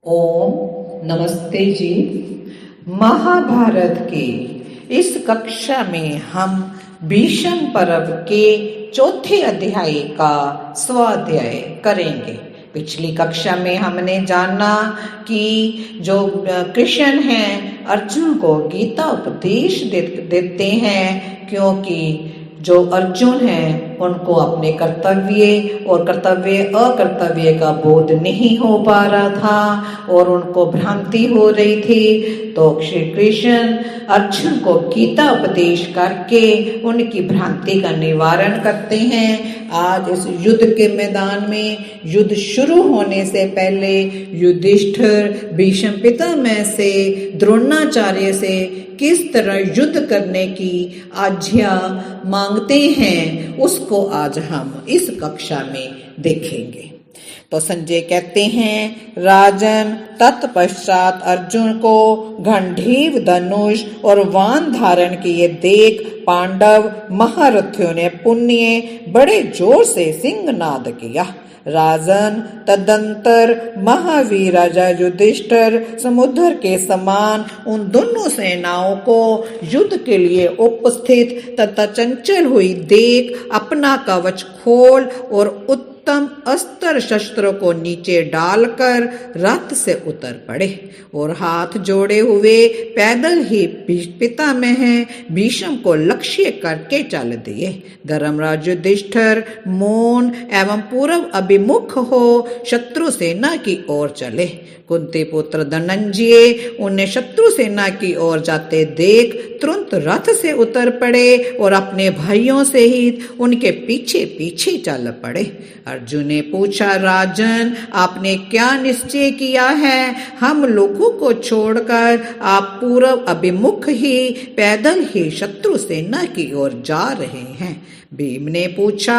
ओम नमस्ते जी। महाभारत की इस कक्षा में हम भीष्म पर्व के चौथे अध्याय का स्वाध्याय करेंगे। पिछली कक्षा में हमने जाना कि जो कृष्ण हैं अर्जुन को गीता उपदेश देते हैं, क्योंकि जो अर्जुन हैं उनको अपने कर्तव्य और कर्तव्य अकर्तव्य का बोध नहीं हो पा रहा था और उनको भ्रांति हो रही थी। तो श्री कृष्ण अर्जुन को गीता उपदेश करके उनकी भ्रांति का निवारण करते हैं। आज इस युद्ध के मैदान में युद्ध शुरू होने से पहले युधिष्ठिर भीष्म पितामह से द्रोणाचार्य से किस तरह युद्ध करने की आज्ञा मांगते हैं, उसको आज हम इस कक्षा में देखेंगे। तो संजय कहते हैं, राजन तत्पश्चात अर्जुन को गंधीव धनुष और वान धारण किए देख पांडव महारथियों ने पुण्य बड़े जोर से सिंहनाद किया। राजन तदंतर महावीर राजा युधिष्ठिर समुद्र के समान उन दोनों सेनाओं को युद्ध के लिए उपस्थित तथा चंचल हुई देख अपना कवच खोल और उत्तम अस्त्र शस्त्रों को नीचे डालकर रथ से उतर पड़े और हाथ जोड़े हुए पैदल ही पितामह भीष्म को लक्ष्य करके चल दिए। धर्मराज युधिष्ठिर मौन एवं पूर्व अभिमुख हो शत्रु सेना की ओर चले। कुंती पुत्र धनंजय उन्हें शत्रु सेना की ओर जाते देख तुरंत रथ से उतर पड़े और अपने भाइयों सहित उनके पीछे पीछे चल पड़े। अर्जुन ने पूछा, राजन आपने क्या निश्चय किया है? हम लोगों को छोड़कर आप पूर्व अभिमुख ही पैदल ही शत्रु सेना की ओर जा रहे हैं। भीम ने पूछा,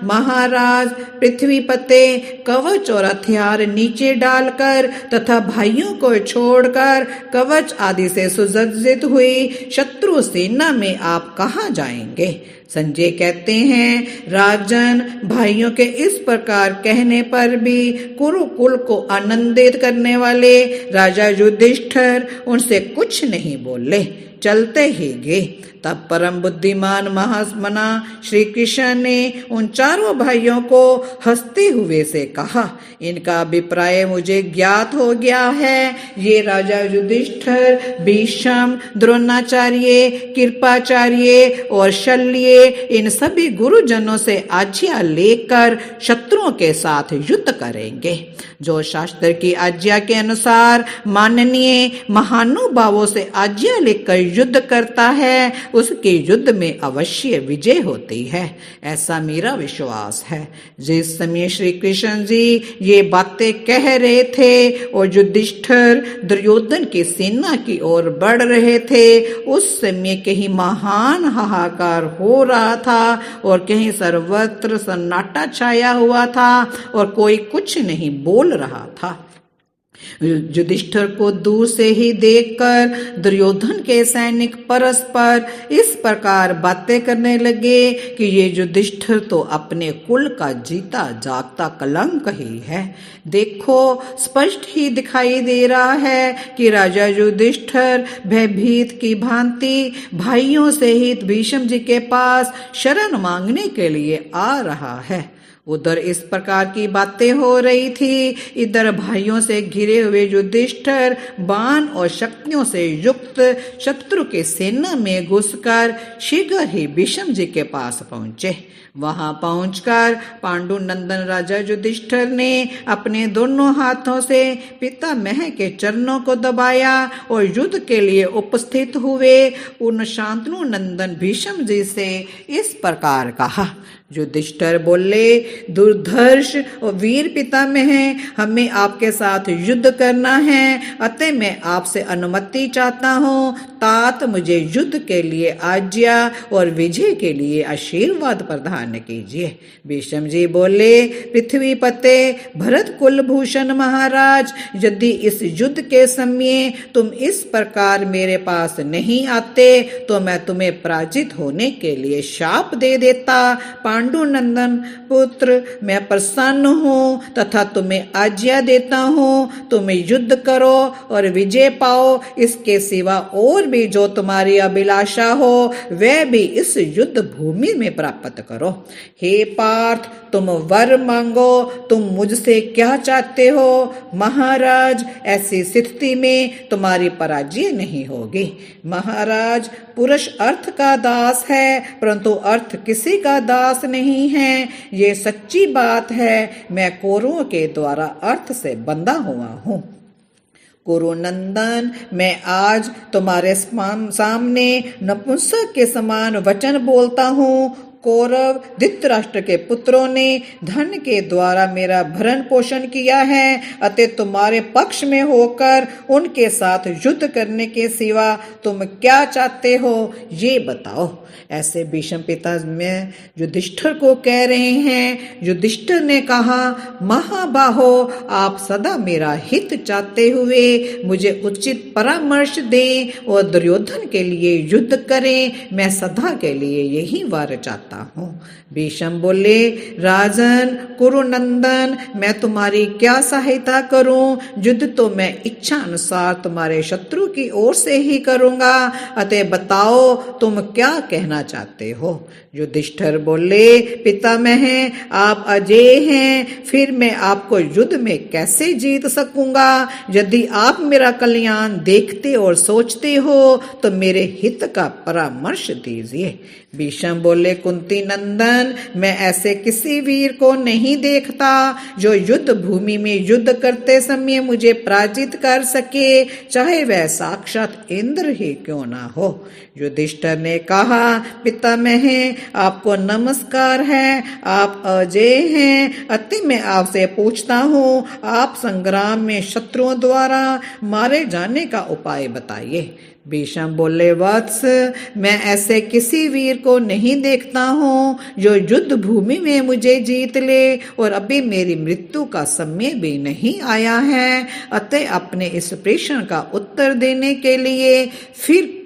महाराज पृथ्वीपते कवच और हथियार नीचे डालकर तथा भाइयों को छोड़कर कवच आदि से सुसज्जित हुई शत्रु सेना में आप कहाँ जाएंगे? संजय कहते हैं, राजन भाइयों के इस प्रकार कहने पर भी कुरुकुल को आनंदित करने वाले राजा युधिष्ठिर उनसे कुछ नहीं बोले, चलते ही गए। तब परम बुद्धिमान महामना श्री कृष्ण ने उन चारों भाइयों को हंसते हुए से कहा, इनका अभिप्राय मुझे ज्ञात हो गया है। ये राजा युधिष्ठिर भीष्म द्रोणाचार्य कृपाचार्य और शल्य इन सभी गुरुजनों से आज्ञा लेकर शत्रुओं के साथ युद्ध करेंगे। जो शास्त्र की आज्ञा के अनुसार माननीय महानुभावों से आज्ञा लेकर युद्ध करता है उसके युद्ध में अवश्य विजय होती है, ऐसा मेरा विश्वास है। जिस समय श्री कृष्ण जी ये बातें कह रहे थे और युधिष्ठिर दुर्योधन की सेना की ओर बढ़ रहे थे, उस समय कहीं महान हाहाकार हो रहा था और कहीं सर्वत्र सन्नाटा छाया हुआ था और कोई कुछ नहीं बोल रहा था। युधिष्ठिर को दूर से ही देखकर दुर्योधन के सैनिक परस्पर इस प्रकार बातें करने लगे कि ये युधिष्ठिर तो अपने कुल का जीता जागता कलंक ही है। देखो स्पष्ट ही दिखाई दे रहा है कि राजा युधिष्ठिर भयभीत की भांति भाइयों सहित भीष्म जी के पास शरण मांगने के लिए आ रहा है। उधर इस प्रकार की बातें हो रही थी, इधर भाइयों से घिरे हुए युधिष्ठिर बाण और शक्तियों से युक्त शत्रु के सेना में घुसकर शीघ्र ही भीष्म जी के पास पहुंचे। वहां पहुंचकर पांडु नंदन राजा युधिष्ठिर ने अपने दोनों हाथों से पितामह के चरणों को दबाया और युद्ध के लिए उपस्थित हुए उन शांतनु नंदन भीष्म जी से इस प्रकार कहा। युधिष्ठिर बोले, दुर्धर्ष और वीर पितामह हमें आपके साथ युद्ध करना है, अतः मैं आपसे अनुमति चाहता हूँ। तात मुझे युद्ध के लिए आज्ञा और विजय के लिए आशीर्वाद प्रदान कीजिए। भीष्म जी बोले, पृथ्वीपते भरत कुलभूषण महाराज, यदि इस युद्ध के समय तुम इस प्रकार मेरे पास नहीं आते तो मैं तुम्हें पराजित होने के लिए शाप दे देता। पांडु नंदन पुत्र पुत्र, मैं प्रसन्न हूँ तथा तुम्हें आज्ञा देता हूँ, तुम युद्ध करो और विजय पाओ। इसके सिवा और भी जो तुम्हारी अभिलाषा हो वह भी इस युद्ध भूमि में प्राप्त करो। हे पार्थ, तुम वर मांगो, तुम मुझसे क्या चाहते हो? महाराज, ऐसी स्थिति में तुम्हारी पराजय नहीं होगी। महाराज, पुरुष अर्थ का दास है, परंतु अर्थ किसी का दास नहीं है। ये सच्ची बात है। मैं कौरवों के द्वारा अर्थ से बंधा हुआ हूँ। कुरुनंदन, मैं आज तुम्हारे सामने नपुंसक के समान वचन बोलता हूँ। कौरव धृतराष्ट्र के पुत्रों ने धन के द्वारा मेरा भरण पोषण किया है, अतः तुम्हारे पक्ष में होकर उनके साथ युद्ध करने के सिवा तुम क्या चाहते हो, ये बताओ। ऐसे भीष्म पिता में युधिष्ठिर को कह रहे हैं। युधिष्ठिर ने कहा, महाबाहो, आप सदा मेरा हित चाहते हुए मुझे उचित परामर्श दें और दुर्योधन के लिए युद्ध करें। मैं सदा के लिए यही वर चाहता हूँ। भीष्म बोले, राजन कुरुनंदन, मैं तुम्हारी क्या सहायता करूं? युद्ध तो मैं इच्छा अनुसार तुम्हारे शत्रु की ओर से ही करूंगा, अतः बताओ तुम क्या कहना चाहते हो? युधिष्ठिर बोले, पितामह, आप अजेय हैं, फिर मैं आपको युद्ध में कैसे जीत सकूंगा? यदि आप मेरा कल्याण देखते और सोचते हो तो मेरे हित का परामर्श दीजिए। भीष्म बोले, कुंती नंदन, मैं ऐसे किसी वीर को नहीं देखता जो युद्ध भूमि में युद्ध करते समय मुझे पराजित कर सके, चाहे वह साक्षात इंद्र ही क्यों ना हो। युधिष्ठिर ने कहा, पितामह, आपको नमस्कार है, आप अजेय हैं, अतः मैं आपसे पूछता हूँ, आप संग्राम में शत्रुओं द्वारा मारे जाने का उपाय बताइए। भीष्म बोले, वत्स, मैं ऐसे किसी वीर को नहीं देखता हूँ जो युद्ध भूमि में मुझे जीत ले, और अभी मेरी मृत्यु का समय भी नहीं आया है, अतः अपने इस प्रश्न का उत्तर देने के लिए फिर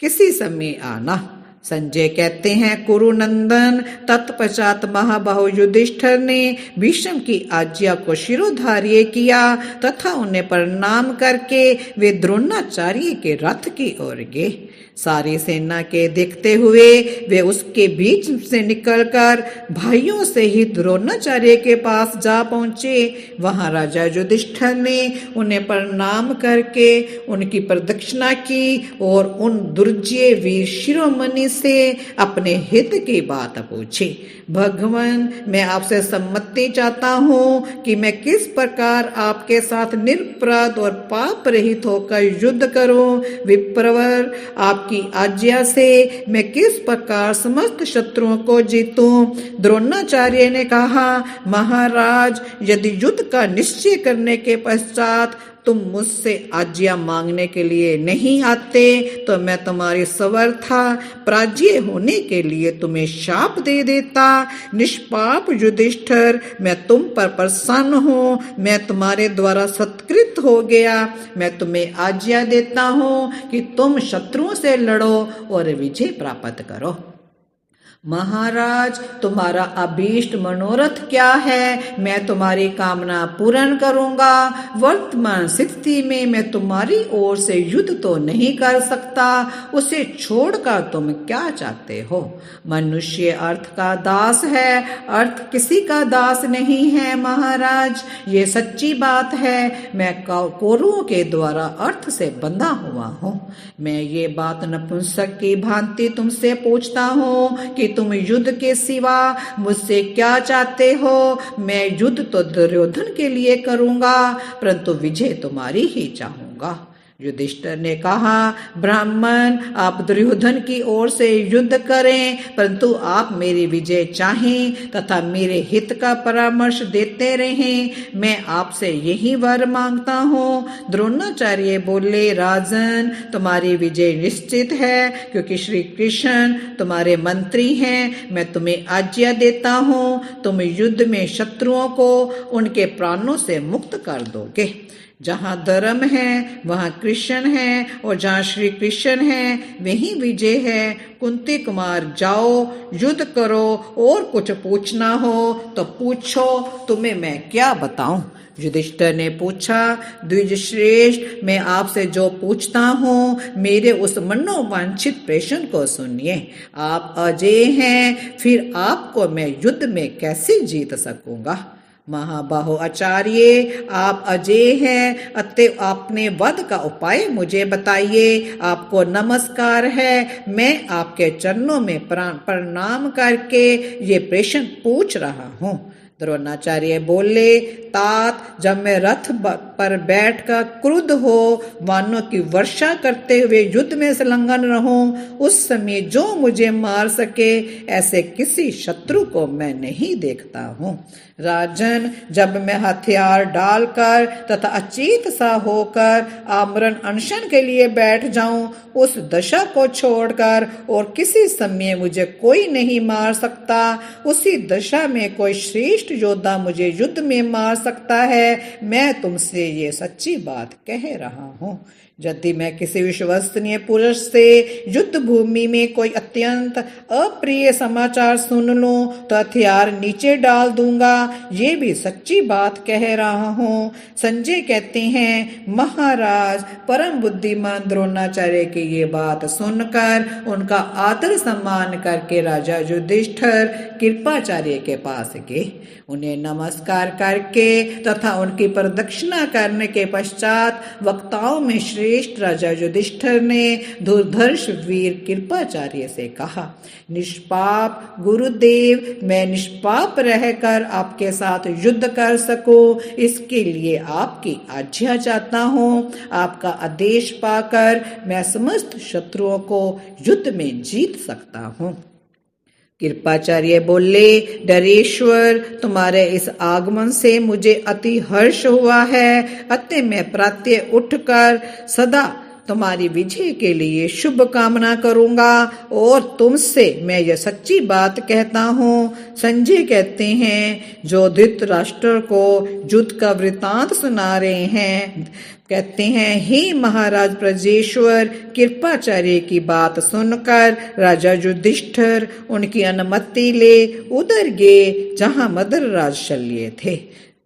किसी समय आना। संजय कहते हैं, कुरुनंदन, तत्पश्चात महाबाहु युधिष्ठिर ने भीष्म की आज्ञा को शिरोधार्य किया तथा उन्हें प्रणाम करके वे द्रोणाचार्य के रथ की ओर गए। सारी सेना के देखते हुए वे उसके बीच से निकलकर भाइयों से ही द्रोणाचार्य के पास जा पहुंचे। वहां राजा युधिष्ठिर ने उन्हें प्रणाम करके उनकी प्रदक्षिणा की और उन दुर्जय वीर शिरोमणि से अपने हित की बात पूछी। भगवान, मैं आपसे सम्मति चाहता हूँ कि मैं किस प्रकार आपके साथ निरपराध और पाप रहित होकर युद्ध करूं। विप्रवर, आपकी आज्ञा से मैं किस प्रकार समस्त शत्रुओं को जीतूं। द्रोणाचार्य ने कहा, महाराज, यदि युद्ध का निश्चय करने के पश्चात तुम मुझसे आज्ञा मांगने के लिए नहीं आते तो मैं तुम्हारी समर्था पराजय होने के लिए तुम्हें शाप दे देता। निष्पाप युधिष्ठिर, मैं तुम पर प्रसन्न हूँ, मैं तुम्हारे द्वारा सत्कृत हो गया। मैं तुम्हें आज्ञा देता हूँ कि तुम शत्रुओं से लड़ो और विजय प्राप्त करो। महाराज, तुम्हारा अभीष्ट मनोरथ क्या है? मैं तुम्हारी कामना पूर्ण करूंगा। वर्तमान स्थिति में मैं तुम्हारी ओर से युद्ध तो नहीं कर सकता, उसे छोड़कर तुम क्या चाहते हो? मनुष्य अर्थ का दास है, अर्थ किसी का दास नहीं है। महाराज, ये सच्ची बात है। मैं कौरवों के द्वारा अर्थ से बंधा हुआ हूँ। मैं ये बात नपुंसक की भांति तुमसे पूछता हूँ कि तुम युद्ध के सिवा मुझसे क्या चाहते हो? मैं युद्ध तो दुर्योधन के लिए करूंगा, परंतु विजय तुम्हारी ही चाहूंगा। युधिष्ठिर ने कहा, ब्राह्मण, आप दुर्योधन की ओर से युद्ध करें, परंतु आप मेरी विजय चाहें तथा मेरे हित का परामर्श देते रहें। मैं आपसे यही वर मांगता हूँ। द्रोणाचार्य बोले, राजन, तुम्हारी विजय निश्चित है, क्योंकि श्री कृष्ण तुम्हारे मंत्री हैं। मैं तुम्हें आज्ञा देता हूँ, तुम युद्ध में शत्रुओं को उनके प्राणों से मुक्त कर दोगे। जहाँ धर्म है वहाँ कृष्ण है, और जहाँ श्री कृष्ण है वहीं विजय है। कुंती कुमार जाओ, युद्ध करो, और कुछ पूछना हो तो पूछो, तुम्हें मैं क्या बताऊं। युधिष्ठिर ने पूछा, द्विज श्रेष्ठ, मैं आपसे जो पूछता हूँ मेरे उस मनोवांछित प्रश्न को सुनिए। आप अजय हैं, फिर आपको मैं युद्ध में कैसे जीत सकूंगा। महाबाहो आचार्य, आप अजय हैं, अतः आपने वध का उपाय मुझे बताइए। आपको नमस्कार है, मैं आपके चरणों में प्रणाम करके ये प्रश्न पूछ रहा हूँ। द्रोणाचार्य बोले, तात, जब मैं रथ पर बैठकर क्रुद्ध हो वानों की वर्षा करते हुए युद्ध में संलग्न रहूं, उस समय जो मुझे मार सके ऐसे किसी शत्रु को मैं नहीं देखता हूँ। राजन, जब मैं हथियार डालकर तथा अचेत सा होकर आमरण अनशन के लिए बैठ जाऊं, उस दशा को छोड़कर और किसी समय मुझे कोई नहीं मार सकता, उसी दशा में कोई श्रेष्ठ योद्धा मुझे युद्ध में मार सकता है। मैं तुमसे ये सच्ची बात कह रहा हूँ। यदि मैं किसी विश्वसनीय पुरुष से युद्ध भूमि में कोई अत्यंत अप्रिय समाचार सुन लूं तो हथियार नीचे डाल दूंगा। ये भी सच्ची बात कह रहा हूँ। संजय कहते हैं, महाराज, परम बुद्धिमान द्रोणाचार्य की ये बात सुनकर उनका आदर सम्मान करके राजा युधिष्ठिर कृपाचार्य के पास गए। उन्हें नमस्कार करके तथा उनकी प्रदक्षिणा करने के पश्चात वक्ताओं में श्रेष्ठ राजा युधिष्ठिर ने दुर्धर्ष वीर कृपाचार्य से कहा, निष्पाप गुरुदेव, मैं निष्पाप रहकर आपके साथ युद्ध कर सकूं, इसके लिए आपकी आज्ञा चाहता हूँ। आपका आदेश पाकर मैं समस्त शत्रुओं को युद्ध में जीत सकता हूँ। कृपाचार्य बोले, डरेश्वर, तुम्हारे इस आगमन से मुझे अति हर्ष हुआ है, अतः मैं प्रातः उठकर सदा तुम्हारी विजय के लिए शुभ कामना करूंगा और तुमसे मैं यह सच्ची बात कहता हूँ। संजय कहते हैं, जो धृतराष्ट्र को युद्ध का वृतांत सुना रहे हैं, कहते हैं, हे महाराज प्रजेश्वर, कृपाचार्य की बात सुनकर राजा युधिष्ठिर उनकी अनुमति ले उधर गए जहाँ मद्रराज शल्य थे।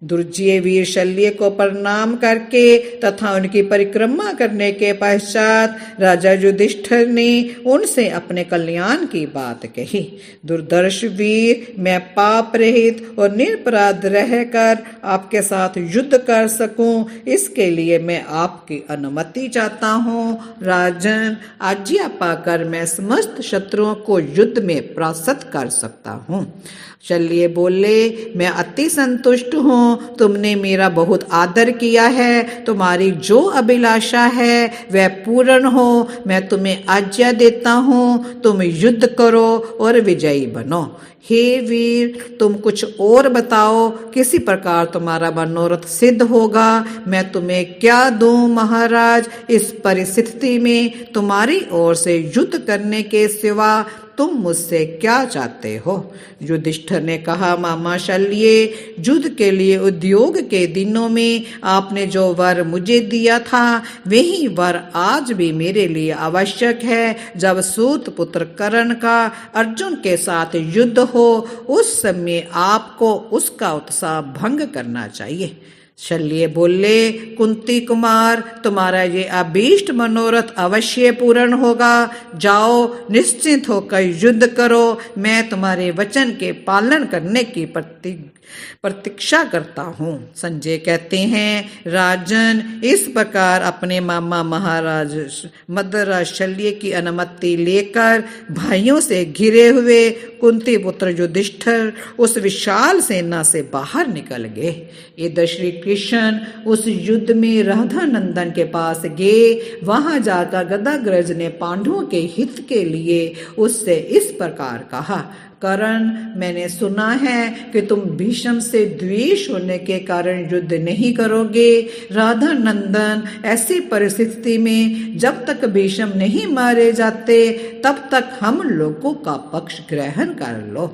दुर्जय वीर शल्य को प्रणाम करके तथा उनकी परिक्रमा करने के पश्चात राजा युधिष्ठिर ने उनसे अपने कल्याण की बात कही। दुर्धर्ष वीर, मैं पाप रहित और निरपराध रहकर आपके साथ युद्ध कर सकूं, इसके लिए मैं आपकी अनुमति चाहता हूँ। राजन, आज्ञा पाकर मैं समस्त शत्रुओं को युद्ध में परास्त कर सकता हूँ। शल्य बोले, मैं अति संतुष्ट हूँ, तुमने मेरा बहुत आदर किया है, तुम्हारी जो अभिलाषा है वह पूर्ण हो। मैं तुम्हें आज्ञा देता हूँ, तुम युद्ध करो और विजयी बनो। हे वीर, तुम कुछ और बताओ, किसी प्रकार तुम्हारा मनोरथ सिद्ध होगा। मैं तुम्हें क्या दूं महाराज, इस परिस्थिति में तुम्हारी ओर से युद्ध करने के सिवा तुम मुझसे क्या चाहते हो। युधिष्ठिर ने कहा, मामा शल्य, युद्ध के लिए उद्योग के दिनों में आपने जो वर मुझे दिया था वही वर आज भी मेरे लिए आवश्यक है। जब सूत पुत्र कर्ण का अर्जुन के साथ युद्ध हो, उस समय आपको उसका उत्साह भंग करना चाहिए। शल्य बोले, कुंती कुमार, तुम्हारा ये अभीष्ट मनोरथ अवश्य पूर्ण होगा। जाओ, निश्चिंत होकर युद्ध करो, मैं तुम्हारे वचन के पालन करने की प्रतीक्षा करता हूँ। संजय कहते हैं, राजन, इस प्रकार अपने मामा महाराज मद्रराज शल्य की अनुमति लेकर भाइयों से घिरे हुए कुंती पुत्र युधिष्ठिर उस विशाल सेना से बाहर निकल गए। इधर श्री कृष्ण उस युद्ध में राधा नंदन के पास गए। वहां जाकर गदाग्रज ने पांडवों के हित के लिए उससे इस प्रकार कहा, कर्ण, मैंने सुना है कि तुम भीष्म से द्वेष होने के कारण युद्ध नहीं करोगे। राधा नंदन, ऐसी परिस्थिति में जब तक भीष्म नहीं मारे जाते तब तक हम लोगों का पक्ष ग्रहण कर लो।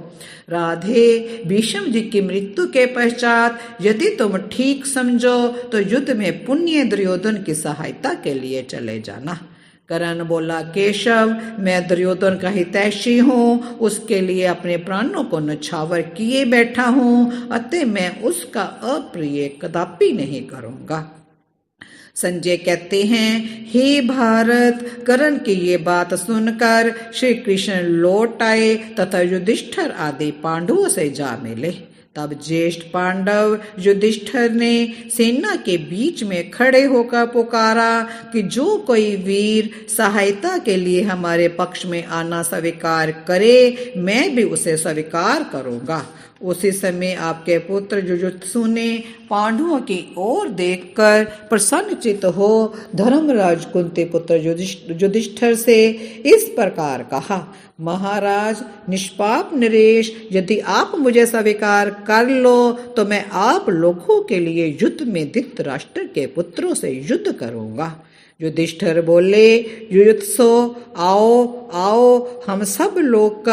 राधे, भीष्म जी की मृत्यु के पश्चात यदि तुम ठीक समझो तो युद्ध में पुण्य दुर्योधन की सहायता के लिए चले जाना। कर्ण बोला, केशव, मैं दुर्योधन का हितैषी हूँ, उसके लिए अपने प्राणों को न्यौछावर किए बैठा हूँ, अतः मैं उसका अप्रिय कदापि नहीं करूँगा। संजय कहते हैं, हे भारत, कर्ण की ये बात सुनकर श्री कृष्ण लौट आए तथा युधिष्ठिर आदि पांडवों से जा मिले। तब ज्येष्ठ पांडव युधिष्ठिर ने सेना के बीच में खड़े होकर पुकारा कि जो कोई वीर सहायता के लिए हमारे पक्ष में आना स्वीकार करे, मैं भी उसे स्वीकार करूंगा। उसी समय आपके पुत्र जुजुत्सु ने पांडवों की ओर देखकर प्रसन्नचित्त हो धर्मराज कुंती पुत्र युधिष्ठिर से इस प्रकार कहा, महाराज, निष्पाप नरेश, यदि आप मुझे स्वीकार कर लो तो मैं आप लोगों के लिए युद्ध में धृतराष्ट्र के पुत्रों से युद्ध करूंगा। युधिष्ठिर बोले, युयुत्सो, आओ आओ, हम सब लोग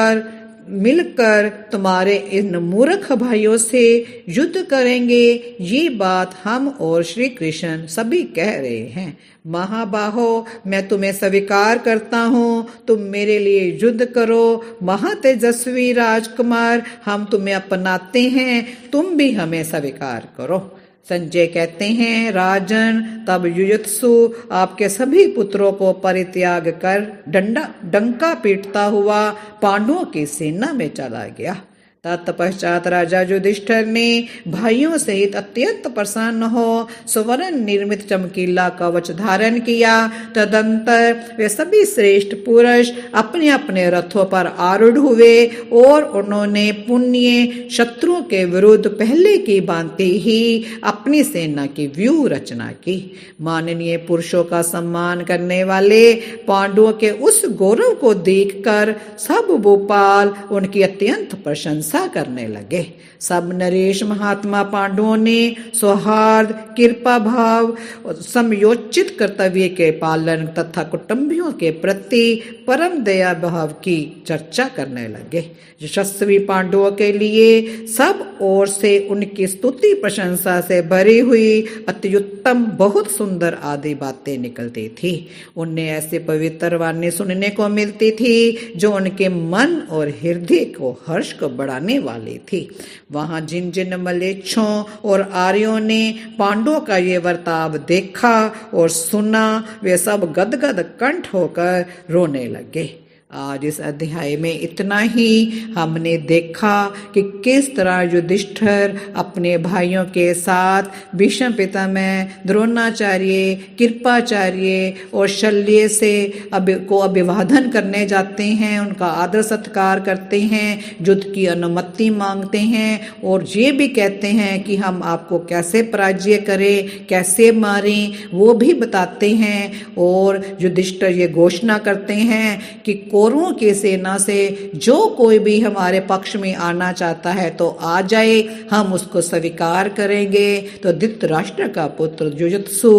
मिलकर तुम्हारे इन मूर्ख भाइयों से युद्ध करेंगे। ये बात हम और श्री कृष्ण सभी कह रहे हैं। महाबाहो, मैं तुम्हें स्वीकार करता हूँ, तुम मेरे लिए युद्ध करो। महातेजस्वी राजकुमार, हम तुम्हें अपनाते हैं, तुम भी हमें स्वीकार करो। संजय कहते हैं, राजन, तब युयुत्सु आपके सभी पुत्रों को परित्याग कर डंका पीटता हुआ पांडवों की सेना में चला गया। तत्पश्चात राजा युधिष्ठिर ने भाइयों सहित अत्यंत प्रसन्न हो स्वर्ण निर्मित चमकीला कवच धारण किया। तदंतर वे सभी श्रेष्ठ पुरुष अपने अपने रथों पर आरूढ़ हुए और उन्होंने पुण्य शत्रुओं के विरुद्ध पहले की भांति ही अपनी सेना की व्यूह रचना की। माननीय पुरुषों का सम्मान करने वाले पांडवों के उस गौरव को देखकर सब भूपाल उनकी अत्यंत प्रशंसा करने लगे। सब नरेश महात्मा पांडवों ने सौहार्द, कृपा भाव, समयोचित कर्तव्य के पालन तथा कुटुंबियों के प्रति परम दया भाव की चर्चा करने लगे। यशस्वी पांडवों के लिए सब ओर से उनकी स्तुति प्रशंसा से भरी हुई अत्युत्तम, बहुत सुंदर आदि बातें निकलती थी। उन्हें ऐसे पवित्र वाणी सुनने को मिलती थी जो उनके मन और हृदय को हर्ष को बढ़ाने वाली थी। वहां जिन जिन मलेच्छों और आर्यों ने पांडवों का ये वर्ताव देखा और सुना, वे सब गदगद कंठ होकर रोने लगे। आज इस अध्याय में इतना ही हमने देखा कि किस तरह युधिष्ठिर अपने भाइयों के साथ भीष्म पितामह, द्रोणाचार्य, कृपाचार्य और शल्य से को अभिवादन करने जाते हैं, उनका आदर सत्कार करते हैं, युद्ध की अनुमति मांगते हैं और ये भी कहते हैं कि हम आपको कैसे पराजय करें, कैसे मारें, वो भी बताते हैं। और युधिष्ठिर ये घोषणा करते हैं कि कौरवों की सेना से जो कोई भी हमारे पक्ष में आना चाहता है तो आ जाए, हम उसको स्वीकार करेंगे। तो धृतराष्ट्र का पुत्र युयुत्सु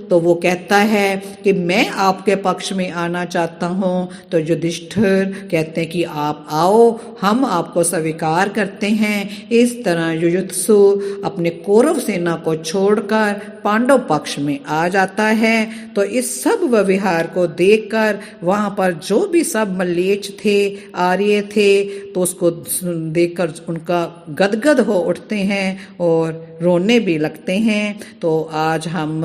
तो वो कहता है कि मैं आपके पक्ष में आना चाहता हूँ। तो युधिष्ठिर कहते हैं कि आप आओ, हम आपको स्वीकार करते हैं। इस तरह युयुत्सु अपने कौरव सेना को छोड़कर पांडव पक्ष में आ जाता है। तो इस सब व्यवहार को देखकर वहां पर जो भी सब मल्लेच्छ थे, आर्य थे, तो उसको देखकर उनका गदगद हो उठते हैं और रोने भी लगते हैं। तो आज हम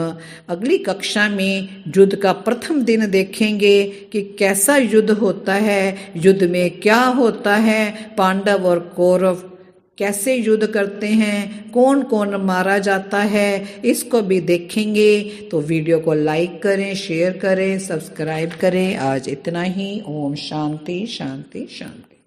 अगली कक्षा में युद्ध का प्रथम दिन देखेंगे कि कैसा युद्ध होता है, युद्ध में क्या होता है, पांडव और कौरव कैसे युद्ध करते हैं, कौन कौन मारा जाता है, इसको भी देखेंगे। तो वीडियो को लाइक करें, शेयर करें, सब्सक्राइब करें। आज इतना ही। ओम शांति शांति शांति।